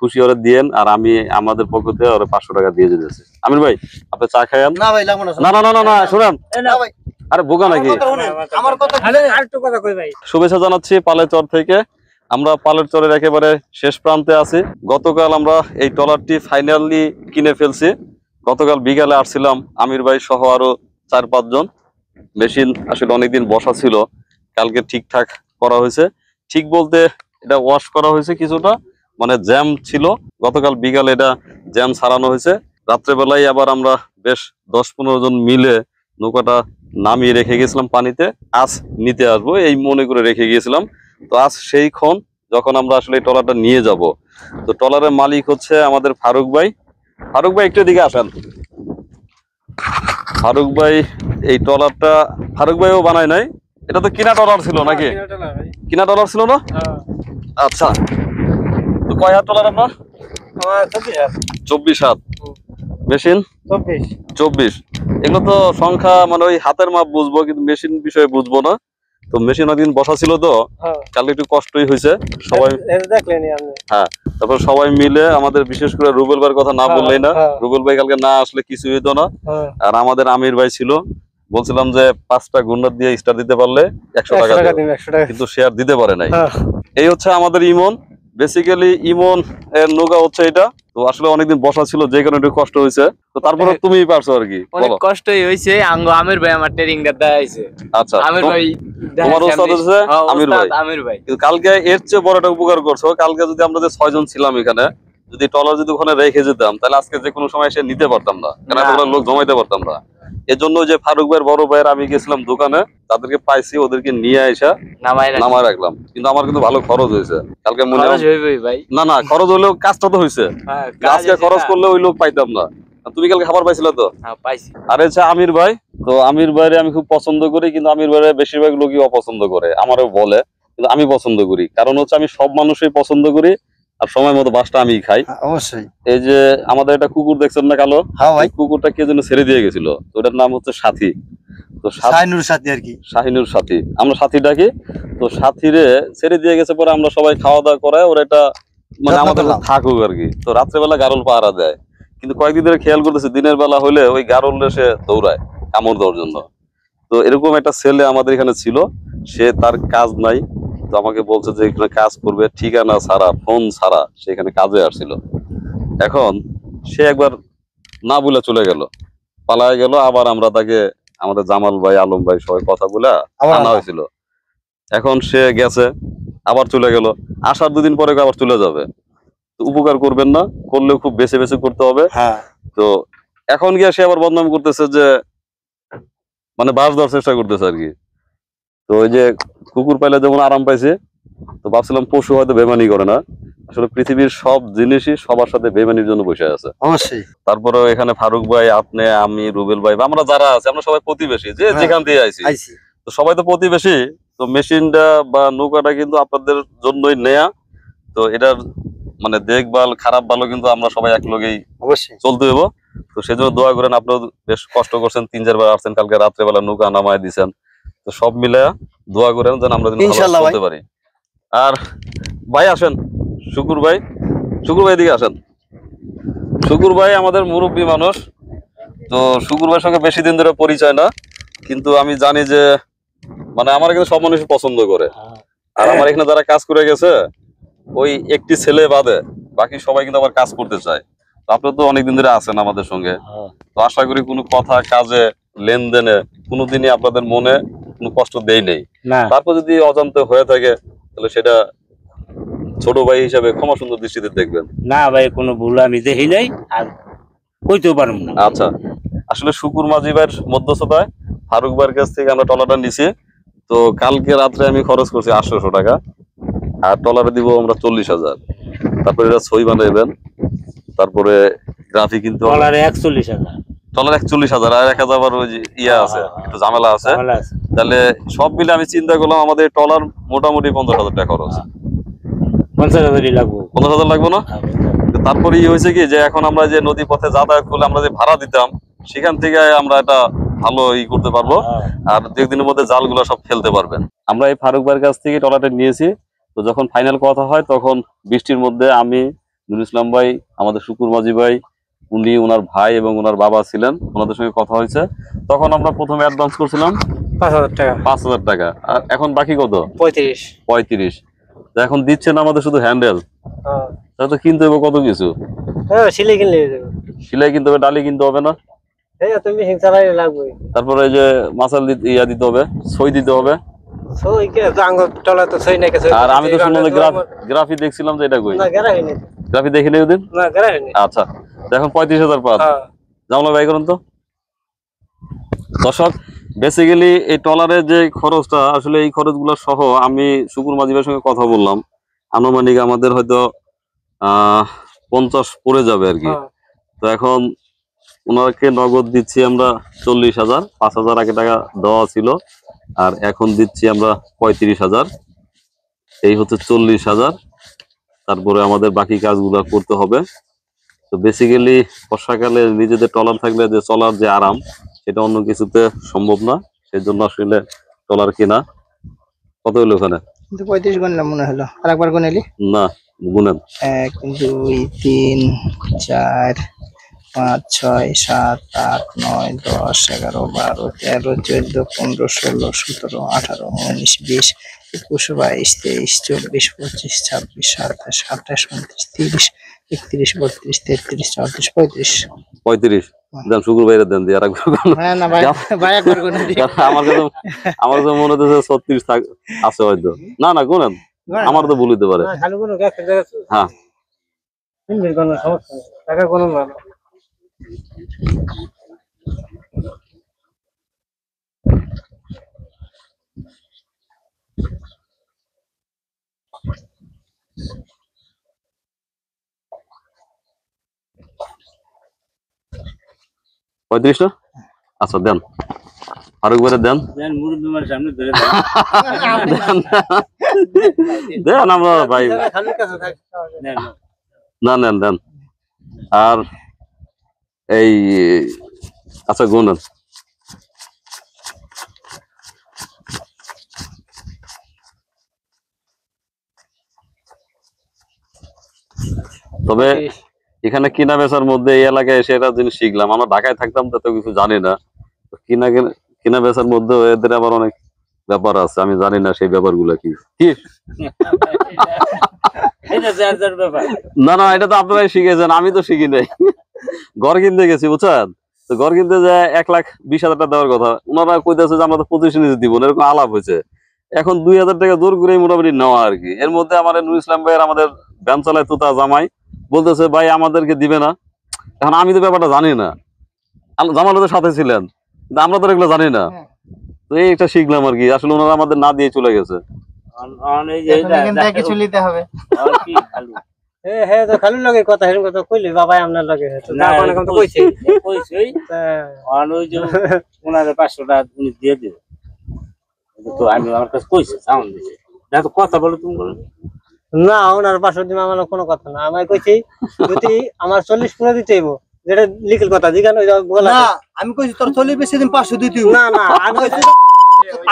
খুশি ওরে দিয়েন, আর আমি আমাদের পক্ষ থেকে ওরে 500 টাকা দিয়ে যেতেছি। আমির ভাই আপনি চা খাইয়েন। না ভাই লাগবে না। না না না না না শুনেন, না ভাই আরে বোকা নাকি? আমার কথা আরেকটু কথা কই ভাই। শুভেচ্ছা জানাচ্ছি পালেচর থেকে। আমরা পালেচরের একেবারে শেষ প্রান্তে আছি। গতকাল আমরা এই ট্রলারটি ফাইনালি কিনে ফেলছি। গতকাল বিকালে আসছিলাম আমির ভাই সহ আরো 4-5 জন। মেশিন আসলে অনেকদিন বসা ছিল, কালকে ঠিকঠাক করা হয়েছে। ঠিক বলতে এটা ওয়াশ করা হয়েছে কিছুটা, মানে জ্যাম ছিল। গতকাল বিকালে এটা জ্যাম ছাড়ানো হয়েছে। রাত্রেবেলায় আবার আমরা বেশ 10-15 জন মিলে নৌকাটা নামিয়ে রেখে গেছিলাম পানিতে। আজ নিতে আসবো এই মনে করে রেখে গিয়েছিলাম। তো আজ সেই ক্ষণ যখন আমরা আসলে এই ট্রলারটা নিয়ে যাব। তো ট্রলারের মালিক হচ্ছে আমাদের ফারুক ভাই। ফারুক ভাই একটু দিকে আসেন। ফারুক ভাই এই ট্রলারটা ফারুক ভাইও বানায় নাই, এটা তো কিনা ট্রলার ছিল নাকি? কিনা ট্রলার ছিল না? আচ্ছা, তো কয় হাত ট্রলার আপনার? 24 হাত। মেশিন 24। এগুলো তো সংখ্যা মানে ওই হাতের মাপ বুঝবো, কিন্তু মেশিন বিষয়ে বুঝবো না। তো মেশিন অনেকদিন বসা ছিল তো কালকে একটু কষ্টই হয়েছে সবাই। হ্যাঁ, তারপর সবাই মিলে আমাদের বিশেষ করে রুবেল ভাইয়ের কথা না বললেই না। রুবেল ভাই কালকে না আসলে কিছু হইতো না। আর আমাদের আমির ভাই ছিল, বলছিলাম যে 5টা গুন্ডার দিয়ে স্টার দিতে পারলে 100 টাকা দিবে, কিন্তু শেয়ার দিতে পারে নাই। এই হচ্ছে আমাদের ইমন। বেসিক্যালি ইমন এর নৌকা হচ্ছে এটা। তো আসলে অনেকদিন বসা ছিল যে কারণে একটু কষ্ট হয়েছে। তো তারপরে তুমি পারছো আর কি, অনেক কষ্টই হইছে। আমির ভাই আমার ট্রেনিং দেখাইছে। আচ্ছা, আমির ভাই তোমার উস্তাদ হচ্ছে আমির ভাই। আমির ভাই কিন্তু কালকে এর চেয়ে বড় একটা উপকার করছো। কালকে যদি আমরা যে 6 জন ছিলাম এখানে, যদি ট্রলার যদি ওখানে রেখে যেতাম, তাহলে আজকে যে কোনো সময় এসে নিতে পারতাম না, কারণ এতগুলো লোক জমাইতে পারতাম না। এজন্য যে ফারুক ভাইয়ের বড় ভাইয়ের আমি গেছিলাম দোকানে, তাদেরকে পাইছি, ওদেরকে নিয়ে আইসা নামায় রাখলাম। কিন্তু আমার কিন্তু ভালো খরচ হয়েছে কালকে। মনে ভাই না না খরচ হলেও কাজটা তো হয়েছে। আজকে খরচ করলে ওই লোক পাইতাম না। তুমি কালকে খাবার পাইছিলে তো? পাইছি। আর হচ্ছে আমির ভাই। তো আমির ভাইরে আমি খুব পছন্দ করি, কিন্তু আমির ভাইরে বেশিরভাগ লোকই অপছন্দ করে, আমারও বলে, কিন্তু আমি পছন্দ করি। কারণ হচ্ছে আমি সব মানুষই পছন্দ করি, আর সময় মতো বাসটা আমি খাই। অবশ্যই। এই যে আমাদের একটা কুকুর দেখছেন না কালো, কুকুরটা কে যেন ছেড়ে দিয়ে গেছিল, তো ওটার নাম হচ্ছে সাথী। তো শাহিনুর সাথী আর কি, শাহিনুর সাথী, আমরা সাথী ডাকি। তো সাথীরে ছেড়ে দিয়ে গেছে, পরে আমরা সবাই খাওয়া দাওয়া করায় ওরা এটা মানে আমাদের থাকুক আর কি। তো রাত্রেবেলা গারল পাহারা দেয়, কিন্তু কয়েকদিন ধরে খেয়াল করতেছে দিনের বেলা হলে ওই গারল সে দৌড়ায় কামড় দেওয়ার জন্য। তো এরকম একটা ছেলে আমাদের এখানে ছিল, সে তার কাজ নাই। তো আমাকে বলছে যে এখানে কাজ করবে, ঠিকানা ছাড়া ফোন ছাড়া সে এখানে কাজে আসছিল। এখন সে একবার না বলে চলে গেল, পালায় গেল। আবার আমরা তাকে আমাদের জামাল ভাই, আলম ভাই সবাই কথা বলে আনা হয়েছিল। এখন সে গেছে, আবার চলে গেল। আসার 2 দিন পরে আবার চলে যাবে। তো উপকার করবেন না, করলেও খুব বেছে বেছে করতে হবে। তো এখন গিয়ে সে আবার বদনাম করতেছে যে মানে বাস দেওয়ার চেষ্টা করতেছে আর কি। তো ওই যে কুকুর পাইলে যেমন আরাম পাইছে, তো ভাবছিলাম পশু হয়তো বেমানি করে না। আসলে পৃথিবীর সব জিনিসই সবার সাথে বেমানির জন্য বসে আছে। অবশ্যই। তারপরে এখানে ফারুক ভাই, আপনি, আমি, রুবেল ভাই, আমরা যারা আছে আমরা সবাই প্রতিবেশী, যে যেখান দিয়ে আইছি। তো সবাই তো প্রতিবেশী। তো মেশিনটা বা নৌকাটা কিন্তু আপনাদের জন্যই নেয়া। তো এটার মানে দেখভাল খারাপ ভালো কিন্তু আমরা সবাই এক লগেই চলতে হইব। তো সেজন্য দোয়া করেন। আপনারা বেশ কষ্ট করছেন, 3-4 বার আসছেন, কালকে রাত্রেবেলা নৌকা নামায় দিচ্ছেন। তো সব মিলে দোয়া করেন যেন আমরা চলতে পারি। আর ভাই আসেন, শুকুর ভাই, শুকুর ভাই দিকে আসেন। শুকুর ভাই আমাদের মুরব্বী মানুষ। তো শুকুর ভাইয়ের সঙ্গে বেশি দিন ধরে পরিচয় না, কিন্তু আমি জানি যে মানে আমার কিন্তু সব মানুষ পছন্দ করে। আর আমার এখানে যারা কাজ করে গেছে, ওই একটি ছেলে বাদে বাকি সবাই কিন্তু আমার কাজ করতে চায়। তো আপনারা তো অনেকদিন ধরে আছেন আমাদের সঙ্গে। তো আশা করি কোনো কথা কাজে লেনদেনে কোনোদিনই আপনাদের মনে কোনো কষ্ট দেই নেই। তারপর যদি অজান্তে হয়ে থাকে, তাহলে সেটা ছোট ভাই হিসাবে ক্ষমা সুন্দর দৃষ্টিতে দেখবেন। না ভাই, কোনো ভুল আমি দেখি নাই, আর কইতেও পারবো না। আচ্ছা, আসলে শুকুর মাঝি ভাইয়ের মধ্যস্থতায় ফারুক ভাইয়ের কাছ থেকে আমরা ট্রলারটা নিছি। তো কালকে রাত্রে আমি খরচ করছি 800 টাকা, আর ট্রলারে দিব আমরা 40,000। তারপরে এটা ছই বানাইবেন, তারপরে গ্রাফি কিন্তু ট্রলারে 41,000, ট্রলার 41,000, আর 1,000 আবার ওই ইয়া আছে, একটু ঝামেলা আছে। তাহলে সব মিলে আমি চিন্তা করলাম আমাদের ট্রলার মোটামুটি 50,000 টাকা খরচ। 50,000 লাগবে। 50,000 লাগবে না? তারপরে হয়েছে কি যে এখন আমরা যে নদী পথে যাতায়াত করলে আমরা যে ভাড়া দিতাম, সেখান থেকে আমরা এটা ভালো করতে পারবো। আর 2 দিনের মধ্যে জালগুলো সব ফেলতে পারবেন। আমরা এই ফারুক ভাইয়ের কাছ থেকে ট্রলারটা নিয়েছি। তো যখন ফাইনাল কথা হয়, তখন বৃষ্টির মধ্যে আমি, নুর ইসলাম ভাই, আমাদের শুকুর মাঝি ভাই, উনি ওনার ভাই এবং ওনার বাবা ছিলেন, ওনাদের সঙ্গে কথা হয়েছে। তখন আমরা প্রথমে অ্যাডভান্স করছিলাম 5,000 টাকা। 5,000 টাকা, আর এখন বাকি কত? 35। 35। তো এখন দিচ্ছেন আমাদের শুধু হ্যান্ডেল, হ্যাঁ তাহলে তো কিনতে হবে কত কিছু। হ্যাঁ, সিলাই কিনলে হয়ে যাবে। সিলাই কিনতে হবে, ডালি কিনতে হবে না, এই তুমি মেশিন চালাইলে লাগবে। তারপরে এই যে মাসাল দিতে হবে, সই দিতে হবে। সই কে আঙ্গ টলা তো সই নাই কে সই। আর আমি তো শুনলাম যে গ্রাফি দেখছিলাম যে এটা কই, না গেরা হয়নি। গ্রাফি দেখিনি ওদিন। না গেরা হয়নি। আচ্ছা, তো এখন 35,000 পাঁচ। হ্যাঁ জামলা ভাই করুন তো। দর্শক, বেসিক্যালি এই ট্রলারের যে খরচটা, আসলে এই খরচগুলো সহ আমি শুকুর মাঝি ভাইয়ের সঙ্গে কথা বললাম, আনুমানিক আমাদের হয়তো 50 পড়ে যাবে আর কি। হ্যাঁ। তো এখন ওনাকে নগদ দিচ্ছি আমরা 40,000, 5,000 আগে টাকা দেওয়া ছিল, আর এখন দিচ্ছি আমরা 35,000, এই হচ্ছে 40,000। তারপরে আমাদের বাকি কাজগুলো করতে হবে। তো বেসিক্যালি বর্ষাকালে নিজেদের ট্রলার থাকলে যে চলার যে আরাম, সেটা অন্য কিছুতে সম্ভব না, সেই জন্য আসলে ট্রলার কেনা। কত হলো ওখানে? কিন্তু 35 গুনলাম মনে হলো, আর একবার গুনেলি। না, গুনেন। 1 2 3 4 5 6 7 8 9 10 11 12 13 14 15 16 17 18 19 20 21 22 23 24 25 26 27 28 29 30 31 32 33 34 35। 35 দেন, শুকুর ভাইয়ের দেন দিয়ে আর একবার গুনুন। হ্যাঁ না ভাই, ভাই একবার গুনেলি। আমার কাছে মনে হচ্ছে 36 আছে হয়তো। না না, গুনেন, আমার তো ভুল হতে পারে। না খালি কোনো গ্যাস জায়গা। হ্যাঁ, কিনবে কোনো সমস্যা নেই, টাকা কোনো ভালো। পঁয়ত্রিশ না? আচ্ছা দেন, ফারুক ভাইয়ের দেন। মুরব্বী আমার সামনে ধরে দেন আমরা ভাই, খালি কাছে থাকে। না নেন দেন। আর এই আচ্ছা গুনেন। তবে এখানে কিনা বেচার মধ্যে এই এলাকায় এসে একটা জিনিস শিখলাম, আমরা ঢাকায় থাকতাম তো কিছু জানি না। তো কিনা বেচার মধ্যে এদের আবার অনেক ব্যাপার আছে, আমি জানি না সেই ব্যাপারগুলো কি কি। না না, এটা তো আপনারাই শিখেছেন, আমি তো শিখি নাই। ঘর কিনতে গেছি বুঝছেন, তো ঘর কিনতে যে 1,20,000 টাকা দেওয়ার কথা, ওনারা কইতেছে যে আমরা তো 25 নিচে দিব না, এরকম আলাপ হয়েছে। এখন 2,000 টাকা জোর করে মোটামুটি নেওয়া আর কি। এর মধ্যে আমাদের নুর ইসলাম ভাইয়ের, আমাদের ভ্যান চালায় তোতা জামাই, বলতেছে ভাই আমাদেরকে দিবে না। এখন আমি তো ব্যাপারটা জানি না, জামাল ওদের সাথে ছিলেন, কিন্তু আমরা তো এগুলো জানি না। তো এই একটা শিখলাম আর কি, আসলে ওনারা আমাদের না দিয়ে চলে গেছে। কিছু নিতে হবে। হ্যাঁ তো খালি লাগে কথা, হেরকম কথা কইলে বাবাই আপনার লাগে তো না কোনো কথা কইছে। কইছই ওই যে ওনারে 500 টাকা উনি দিয়ে দিবে। তো আমি আমার কাছে কইছে সাউন্ড দিছে, দেখো কথা বলো তুমি বলো না, ওনার 500 দিন আমার কোনো কথা না, আমি কইছি যদি আমার 40 পুরো দিতে হইব, যেটা লিখিত কথা জিগানো বলা। না আমি কইছি তোর 40 বেশি দিন 500 দিতে হবে। না না,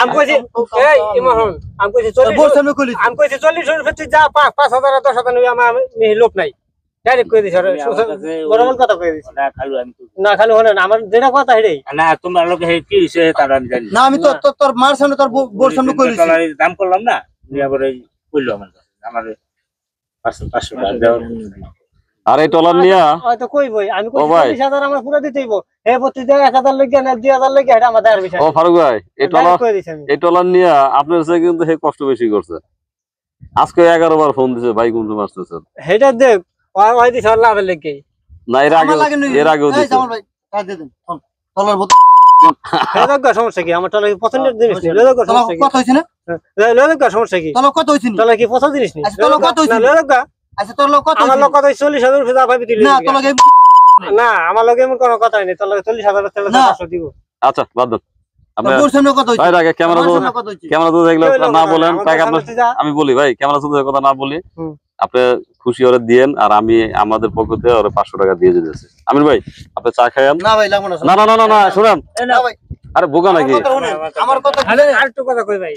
আমি কইছি এই ইমরান, আমি কইছি 40 বল সামনে কইলি আমি কইছি 40 এর ভিতরে যা 5,000 আর 10,000 নিবে, আমার লোক নাই, ডাইরেক্ট কই দিছ। বরাবর কথা কই দিছ না খালু আমি না, খালি হলেন আমার যেটা কথা হেডেই না তোমার লোকে কি হইছে তার আমি জানি না। আমি তো তোর মার সামনে তোর বোর সামনে কইলি দাম করলাম না, নিয়ে আবার এই কইলো আমার কাছে আমার 500 টাকা দাও। আর এই ট্রলার নিয়া হয়তো কইবই, আমি ও কইছি ভাই। 40,000 আমার পুরো দিতে হইব, হে প্রতি জায়গায় 1,000 লাগবে না 2,000 লাগবে, এটা আমাদের আর বিষয় ও ফারুক ভাই, এই ট্রলার ডাইরেক্ট কই দিছি আমি। এই ট্রলার নিয়া আপনার কাছে কিন্তু হে কষ্ট বেশি করছে। আজকে 11 বার ফোন দিছে, ভাই কোন সময় আসতেছেন। হেটা দেখ ওই দিছ লাভের লাগবে না এর আগে, এর আগেও এই দিছে। জামাল ভাই কাজ দে দেন তোলার বত হেটা সমস্যা কি, আমার টলা কি পছন্দের জিনিস নেই, ললক সমস্যা কি, কত হইছে না? ললক সমস্যা কি, তোলা কত হইছে টলা কি পছন্দ জিনিস নেই, আচ্ছা, তোলা কত হইছে? না ললক আচ্ছা তোর লোক কত আমার হইছে? লোক কত 40,000 রুপয়া যা পাবি দিলি না তোর লোক না, আমার লগে এমন কোনো কথাই নেই, তোর 40,000 তেল না। 500 দিব। আচ্ছা বাদ দেন। আপনি বোর সামনে কত হইছে? ভাই আগে ক্যামেরা তো, আমার সামনে কত হইছে? ক্যামেরা তো দেখলে না বলেন আমার টাকা দোকানে আপনার, তুই যা। আমি বলি ভাই ক্যামেরা তো কথা না বলি, হুম। আপনি খুশি ওরে দিয়েন, আর আমি আমাদের পক্ষ থেকে ওরে 500 টাকা দিয়ে দিতেছি। আমির ভাই আপনি চা খাইয়েন। না ভাই লাগবো না। না না না না না শুনেন, না ভাই আরে বোকা নাকি। আমার কথা শুনেন, আমার কথা আরে আরেকটু কথা কই ভাই,